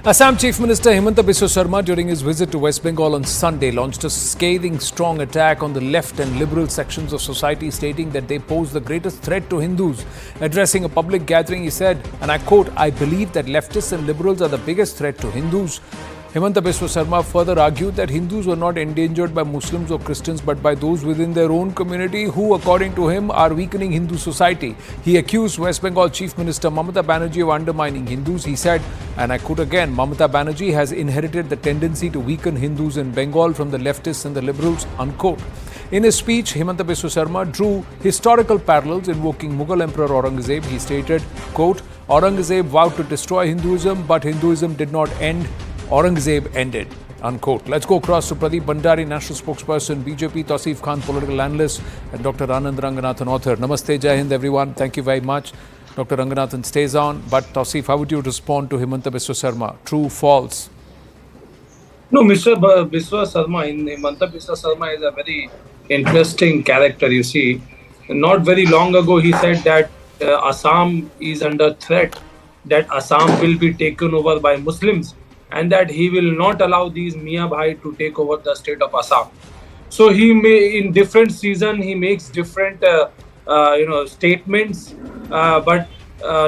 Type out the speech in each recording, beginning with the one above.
Assam Chief Minister Himanta Biswa Sarma, during his visit to West Bengal on Sunday, launched a scathing, strong attack on the left and liberal sections of society, stating that they pose the greatest threat to Hindus. Addressing a public gathering, he said, and I quote, "I believe that leftists and liberals are the biggest threat to Hindus." Himanta Biswa Sarma further argued that Hindus were not endangered by Muslims or Christians but by those within their own community who, according to him, are weakening Hindu society. He accused West Bengal Chief Minister Mamata Banerjee of undermining Hindus. He said, and I quote again, "Mamata Banerjee has inherited the tendency to weaken Hindus in Bengal from the leftists and the liberals," unquote. In his speech, Himanta Biswa Sarma drew historical parallels invoking Mughal Emperor Aurangzeb. He stated, quote, "Aurangzeb vowed to destroy Hinduism, but Hinduism did not end. Aurangzeb ended," unquote. Let's go across to Pradeep Bhandari, national spokesperson, BJP, Tausif Khan, political analyst, and Dr. Anand Ranganathan, author. Namaste, Jai Hind, everyone. Thank you very much. Dr. Ranganathan stays on. But Tausif, how would you respond to Himanta Biswa Sarma? True, false? No, Mr. Biswa Sarma, Himanta Biswa Sarma is a very interesting character, you see. Not very long ago, he said that Assam is under threat, that Assam will be taken over by Muslims, and that he will not allow these Mia Bhai to take over the state of Assam. So he may, in different season, he makes different, statements, but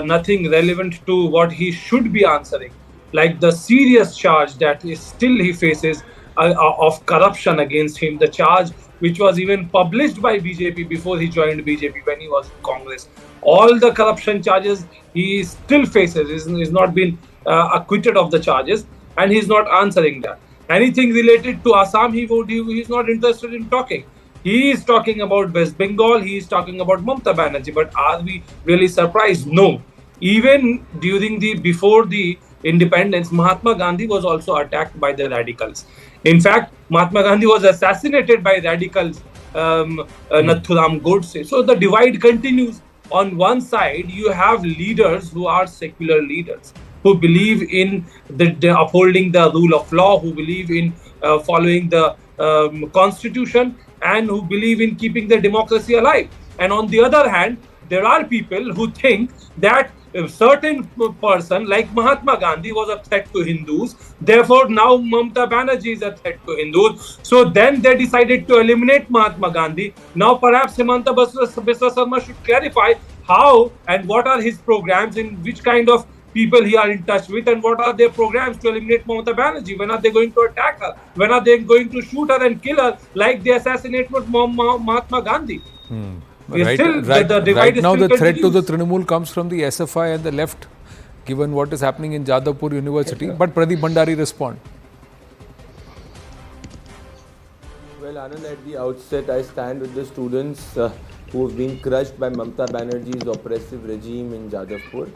nothing relevant to what he should be answering. Like the serious charge that is still he faces of corruption against him, the charge which was even published by BJP before he joined BJP when he was in Congress. All the corruption charges he still faces. He's not been acquitted of the charges, and he's not answering that. Anything related to Assam, he's not interested in talking. He is talking about West Bengal, he is talking about Mamata Banerjee, but are we really surprised? No. Even before the independence, Mahatma Gandhi was also attacked by the radicals. In fact, Mahatma Gandhi was assassinated by radicals, Nathuram Godse. So the divide continues. On one side, you have leaders who are secular leaders, who believe in the upholding the rule of law, who believe in following the constitution, and who believe in keeping the democracy alive. And on the other hand, there are people who think that a certain person like Mahatma Gandhi was a threat to Hindus. Therefore, now Mamata Banerjee is a threat to Hindus. So then they decided to eliminate Mahatma Gandhi. Now perhaps Himanta Biswa Sarma should clarify how and what are his programs, in which kind of people he are in touch with, and what are their programs to eliminate Mamata Banerjee. When are they going to attack her? When are they going to shoot her and kill her like they assassinated Mahatma Gandhi? Right now, the threat to the Trinamool comes from the SFI and the left, given what is happening in Jadavpur University. But Pradeep Bhandari, respond. Well, Anand, at the outset, I stand with the students who have been crushed by Mamata Banerjee's oppressive regime in Jadavpur.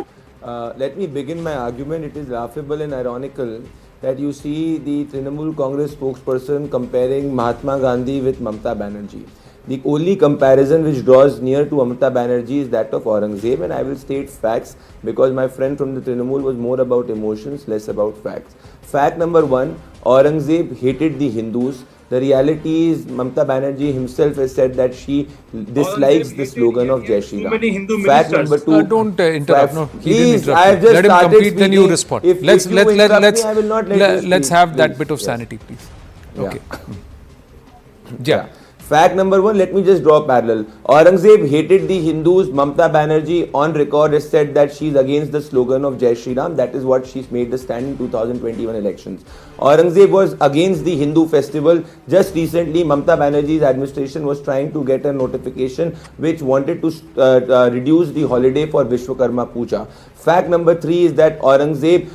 Let me begin my argument. It is laughable and ironical that you see the Trinamool Congress spokesperson comparing Mahatma Gandhi with Mamata Banerjee. The only comparison which draws near to Mamata Banerjee is that of Aurangzeb, and I will state facts because my friend from the Trinamool was more about emotions, less about facts. Fact number one, Aurangzeb hated the Hindus. The reality is Mamata Banerjee himself has said that she dislikes the slogan of Jai Shri Ram. Fact number two, don't interrupt. No, please, I have just let him complete, then you respond. Let's have that bit of sanity, please. Okay. Yeah. Fact number one, let me just draw a parallel. Aurangzeb hated the Hindus. Mamata Banerjee on record has said that she's against the slogan of Jai Shri Ram. That is what she's made the stand in 2021 elections. Aurangzeb was against the Hindu festival. Just recently, Mamata Banerjee's administration was trying to get a notification which wanted to reduce the holiday for Vishwakarma Puja. Fact number three is that Aurangzeb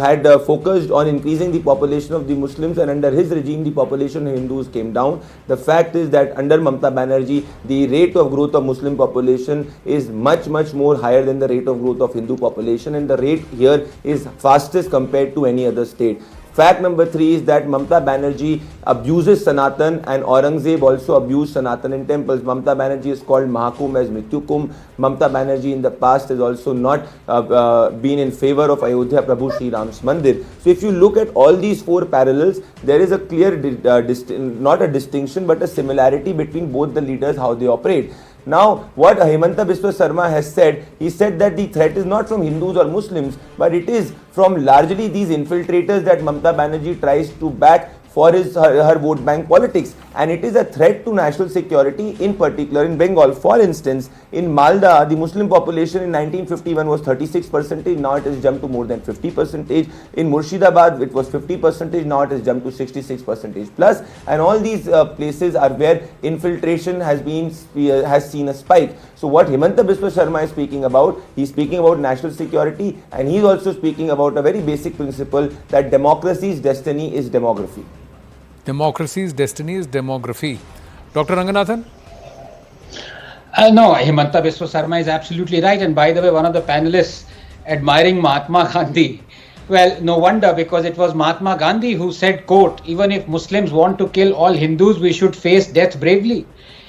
had focused on increasing the population of the Muslims, and under his regime the population of Hindus came down. The fact is that under Mamata Banerjee the rate of growth of Muslim population is much more higher than the rate of growth of Hindu population, and the rate here is fastest compared to any other state. Fact number three is that Mamata Banerjee abuses Sanatan, and Aurangzeb also abused Sanatan in temples. Mamata Banerjee is called Mahakum as Mrityukum. Mamata Banerjee in the past has also not been in favor of Ayodhya Prabhu Sri Ram's Mandir. So if you look at all these four parallels, there is a clear, not a distinction, but a similarity between both the leaders, how they operate. Now, what Himanta Biswa Sarma has said, he said that the threat is not from Hindus or Muslims, but it is from largely these infiltrators that Mamata Banerjee tries to back for her vote bank politics, and it is a threat to national security, in particular in Bengal. For instance, in Malda, the Muslim population in 1951 was 36%, now it has jumped to more than 50%. In Murshidabad, it was 50%, now it has jumped to 66% plus, and all these places are where infiltration has seen a spike. So what Himanta Biswa Sarma is speaking about, he's speaking about national security, and he's also speaking about a very basic principle that democracy's destiny is demography. Democracy's destiny is demography. Dr. Ranganathan? No, Himanta Biswa Sarma is absolutely right. And by the way, one of the panelists admiring Mahatma Gandhi. Well, no wonder, because it was Mahatma Gandhi who said, quote, even if Muslims want to kill all Hindus, we should face death bravely.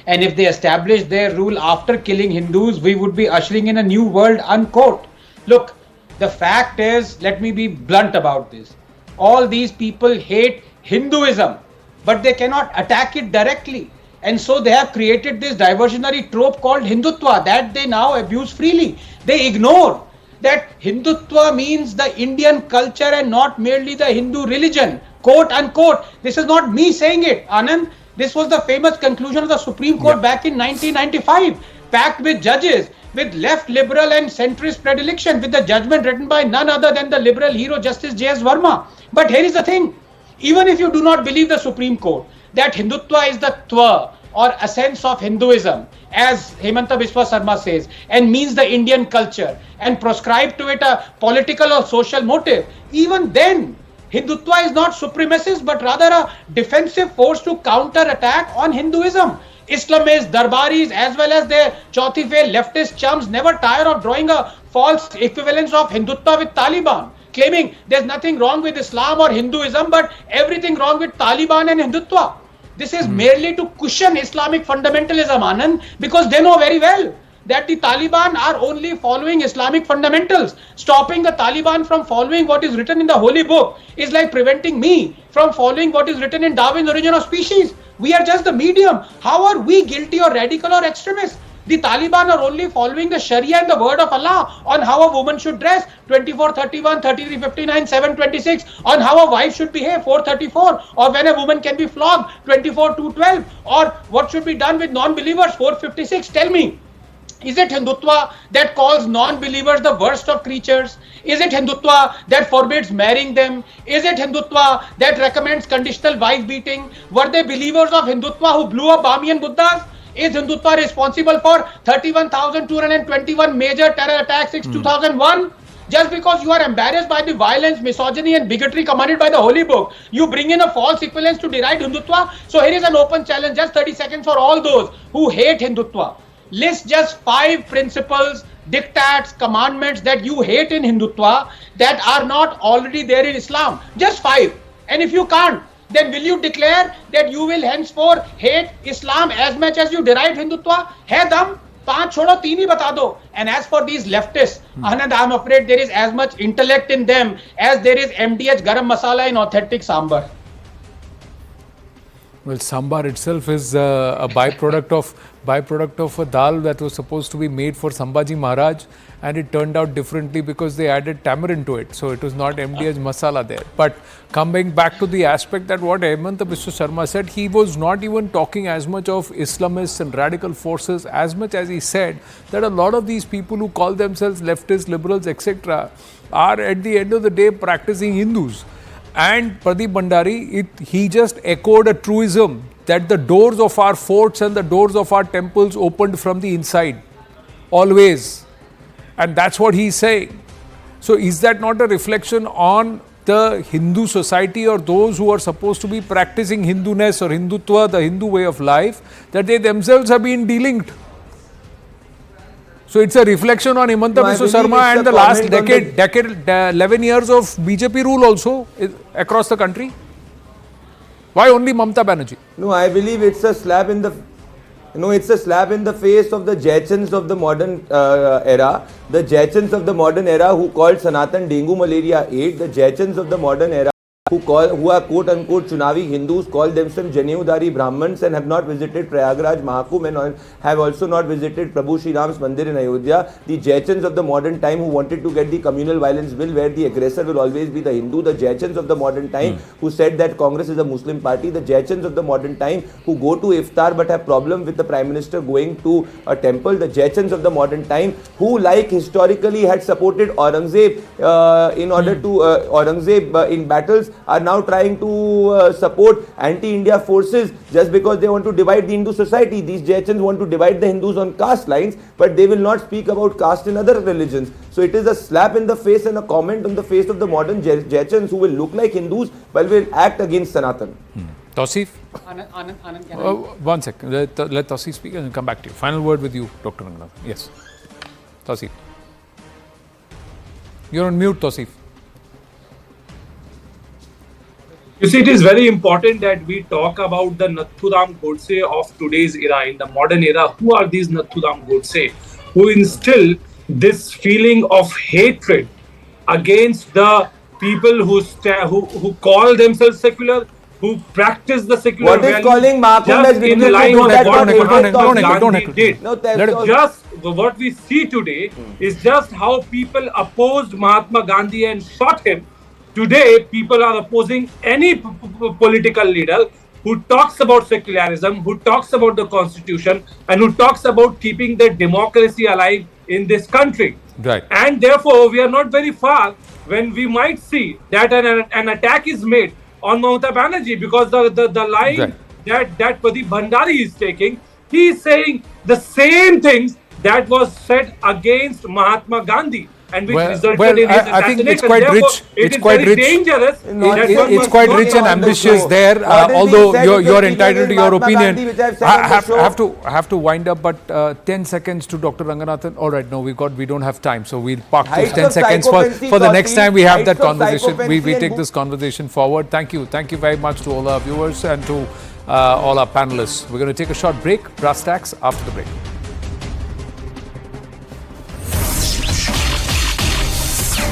And if they establish their rule after killing Hindus, we would be ushering in a new world, unquote. Look, the fact is, let me be blunt about this. All these people hate Hinduism, but they cannot attack it directly. And so they have created this diversionary trope called Hindutva that they now abuse freely. They ignore that Hindutva means the Indian culture and not merely the Hindu religion, quote unquote. This is not me saying it, Anand. This was the famous conclusion of the Supreme Court back in 1995, packed with judges with left, liberal and centrist predilection, with the judgment written by none other than the liberal hero Justice J.S. Verma. But here is the thing. Even if you do not believe the Supreme Court that Hindutva is the Twa or essence of Hinduism, as Himanta Biswa Sarma says, and means the Indian culture, and prescribe to it a political or social motive, even then, Hindutva is not supremacist, but rather a defensive force to counter-attack on Hinduism. Islamists, Darbaris, as well as their Chauthi-fail leftist chums never tire of drawing a false equivalence of Hindutva with Taliban, claiming there's nothing wrong with Islam or Hinduism, but everything wrong with Taliban and Hindutva. This is merely to cushion Islamic fundamentalism, Anand, because they know very well that the Taliban are only following Islamic fundamentals. Stopping the Taliban from following what is written in the Holy Book is like preventing me from following what is written in Darwin's Origin of Species. We are just the medium. How are we guilty or radical or extremist? The Taliban are only following the Sharia and the word of Allah on how a woman should dress, 24:31, 33:59, 7:26, on how a wife should behave, 4:34, or when a woman can be flogged, 24:212, or what should be done with non-believers, 4:56. Tell me, is it Hindutva that calls non-believers the worst of creatures? Is it Hindutva that forbids marrying them? Is it Hindutva that recommends conditional wife beating? Were they believers of Hindutva who blew up Bamiyan Buddhas? Is Hindutva responsible for 31,221 major terror attacks since 2001? Just because you are embarrassed by the violence, misogyny and bigotry commanded by the Holy Book, you bring in a false equivalence to deride Hindutva? So here is an open challenge, just 30 seconds for all those who hate Hindutva. List just 5 principles, diktats, commandments that you hate in Hindutva that are not already there in Islam. Just 5. And if you can't, then will you declare that you will henceforth hate Islam as much as you deride Hindutva? Hai dam, 5 chodo, 3 hi bata do. And as for these leftists, Anand, I'm afraid there is as much intellect in them as there is MDH garam masala in authentic sambar. Well, sambar itself is a byproduct of a dal that was supposed to be made for Sambhaji Maharaj, and it turned out differently because they added tamarind to it. So it was not MDH masala there. But coming back to the aspect that what Himanta Biswa Sarma said, he was not even talking as much of Islamists and radical forces as much as he said that a lot of these people who call themselves leftists, liberals, etc. are at the end of the day practicing Hindus. And Pradeep Bhandari, he just echoed a truism that the doors of our forts and the doors of our temples opened from the inside, always. And that's what he's saying. So is that not a reflection on the Hindu society or those who are supposed to be practicing Hinduness or Hindutva, the Hindu way of life, that they themselves have been delinked? So it's a reflection on Himanta Biswa Sarma and the last decade, 11 years of BJP rule also across the country. Why only Mamata Banerjee? No, I believe it's a slap in the face of the Jaichans of the modern era. The Jaichans of the modern era who called Sanatan dengue malaria 8. The Jaichans of the modern era who are quote unquote Chunavi Hindus, call themselves Janeudari Brahmins and have not visited Prayagraj Mahakumbh and have also not visited Prabhu Shri Ram's Mandir in Ayodhya. The Jaichans of the modern time who wanted to get the communal violence bill where the aggressor will always be the Hindu. The Jaichans of the modern time who said that Congress is a Muslim party. The Jaichans of the modern time who go to iftar but have problem with the Prime Minister going to a temple. The Jaichans of the modern time who, like historically, had supported Aurangzeb in order to Aurangzeb in battles, are now trying to support anti-India forces just because they want to divide the Hindu society. These Jaichans want to divide the Hindus on caste lines, but they will not speak about caste in other religions. So it is a slap in the face and a comment on the face of the modern Jaichans who will look like Hindus but will act against Sanatan. Tausif? Anand, can One second. Let Tausif speak and come back to you. Final word with you, Dr. Ranganath. Yes. Tausif. You're on mute, Tausif. You see, it is very important that we talk about the Nathuram Godse of today's era, in the modern era. Who are these Nathuram Godse who instill this feeling of hatred against the people who call themselves secular, who practice the secular What is values, calling Mahakumbh as just in line with what Gandhi did. Just what we see today is just how people opposed Mahatma Gandhi and shot him. Today, people are opposing any political leader who talks about secularism, who talks about the constitution, and who talks about keeping the democracy alive in this country. Right. And therefore, we are not very far when we might see that an attack is made on Mamata Banerjee, because the line that Pradeep Bhandari is taking, he is saying the same things that was said against Mahatma Gandhi, and which resulted in his assassination. I think it's quite rich. It's quite very rich. Dangerous. It's quite rich and ambitious there. Although you're entitled to your opinion, I have to wind up. But 10 seconds to Dr. Ranganathan. All right, no, we don't have time, so we'll park those 10 seconds for the next time we have that conversation. We take this conversation forward. Thank you very much to all our viewers and to all our panelists. We're going to take a short break. Brass tacks after the break.